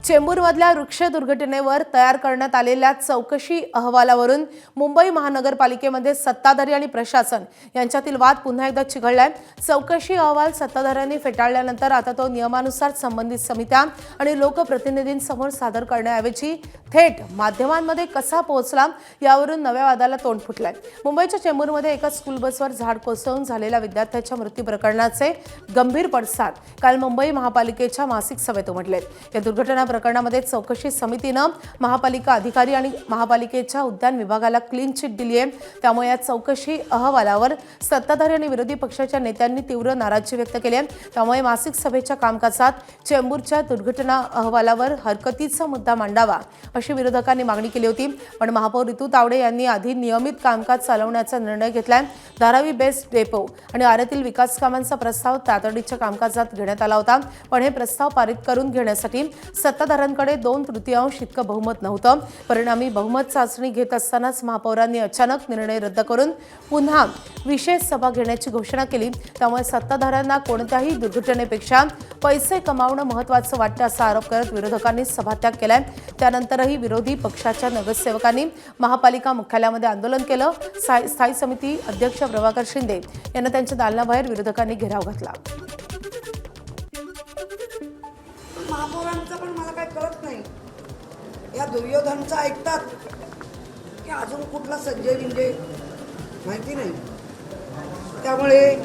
चेंबूरमधल्या वृक्ष दुर्घटनेवर तयार करण्यात आलेल्या चौकशी अहवालावरून मुंबई महानगरपालिकेमध्ये सत्ताधारी आणि प्रशासन यांच्यातील वाद पुन्हा एकदा चिघळलाय। चौकशी अहवाल सत्ताधाऱ्यांनी फेटाळल्यानंतर आता तो नियमानुसार संबंधित समित्या आणि लोकप्रतिनिधींसमोर सादर करण्याऐवजी थेट माध्यमांमध्ये कसा पोहोचला यावरून नव्या वादाला तोंड फुटलंय। मुंबईच्या चेंबूरमध्ये एका स्कूल बसवर झाड कोसळून झालेल्या विद्यार्थ्याच्या मृत्यू प्रकरणाचे गंभीर पडसाद काल मुंबई महापालिकेच्या मासिक सभेत उमटले। या दुर्घटना प्रकरणामध्ये चौकशी समितीने महापालिका अधिकारी आणि महापालिकेच्या उद्यान विभागाला क्लीन चिट दिली आहे। त्यामुळे या चौकशी अहवालावर सत्ताधारी आणि विरोधी पक्षाच्या नेत्यांनी तीव्र नाराजी व्यक्त केली आहे। त्यामुळे मासिक सभेच्या कामकाजात चेंबूरच्या दुर्घटना अहवालावर हरकतीचा मुद्दा मांडावा अशी विरोधकांनी मागणी केली होती, पण महापौर ऋतू तावडे यांनी आधी नियमित कामकाज चालवण्याचा निर्णय घेतलाय। धारावी बेस्ट डेपो आणि आरेतील विकास कामांचा प्रस्ताव तातडीच्या कामकाजात घेण्यात आला होता, पण हे प्रस्ताव पारित करून घेण्यासाठी सत्ताधाऱ्यांकडे 2/3 इतकं बहुमत नव्हतं। परिणामी बहुमत चाचणी घेत असतानाच महापौरांनी अचानक निर्णय रद्द करून पुन्हा विशेष सभा घेण्याची घोषणा केली। त्यामुळे सत्ताधाऱ्यांना कोणत्याही दुर्घटनेपेक्षा पैसे कमावणं महत्त्वाचं वाटतं असा आरोप करत विरोधकांनी सभात्याग केलाय। त्यानंतरही विरोधी पक्षाच्या नगरसेवकांनी महापालिका मुख्यालयामध्ये आंदोलन केलं। स्थायी समिती अध्यक्ष प्रभाकर शिंदे यांना त्यांच्या दालनाबाहेर विरोधकांनी घेराव घातला। महापौरांचं पण मला काय कळत नाही, या दुर्योधनचं ऐकतात की अजून कुठला संजय विंजय माहिती नाही। त्यामुळे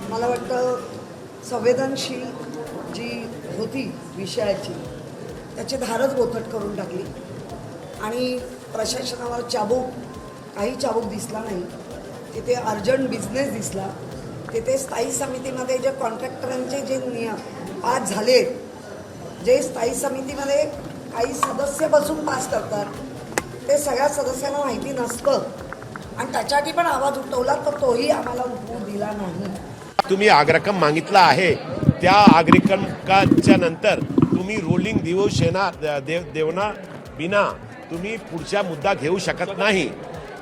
मला वाटतं संवेदनशील जी होती विषयाची त्याची धारच बोथट करून टाकली आणि प्रशासनावर काही चाबूक दिसला नाही। तिथे अर्जंट बिझनेस दिसला। तिथे स्थायी समितीमध्ये जे कॉन्ट्रॅक्टरांचे जे नियम पास झाले, जे स्थायी समितीमध्ये काही सदस्य बसून पास करतात ते सगळ्या सदस्यांना माहिती नसतं आणि त्याच्यासाठी पण आवाज उठवला तर तोही आम्हाला उठवू दिला नाही। तुम्ही आग्रकम मागितला आहे, त्या आग्रकमाच्या नंतर तुम्ही रोलिंग देवना बिना तुम्ही पुढचा मुद्दा घेऊ शकत नाही।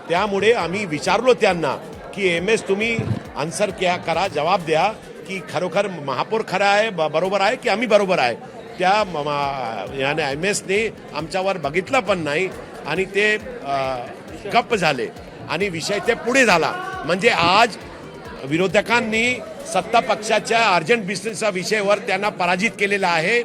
त्यामुळे आम्ही विचारलो त्यांना की MS तुम्ही आन्सर करा, जवाब द्या की खरोखर महापौर खरा आहे, बरोबर आहे की आम्ही बरोबर आहे। त्या याने MSने आमच्यावर बघितलं पण नाही आणि ते गप्प झाले आणि विषय ते पुढे झाला। म्हणजे आज विरोधकांनी सत्ता पक्षाच्या अर्जंट बिझनेसच्या विषयावर त्यांना पराजित केलेला आहे।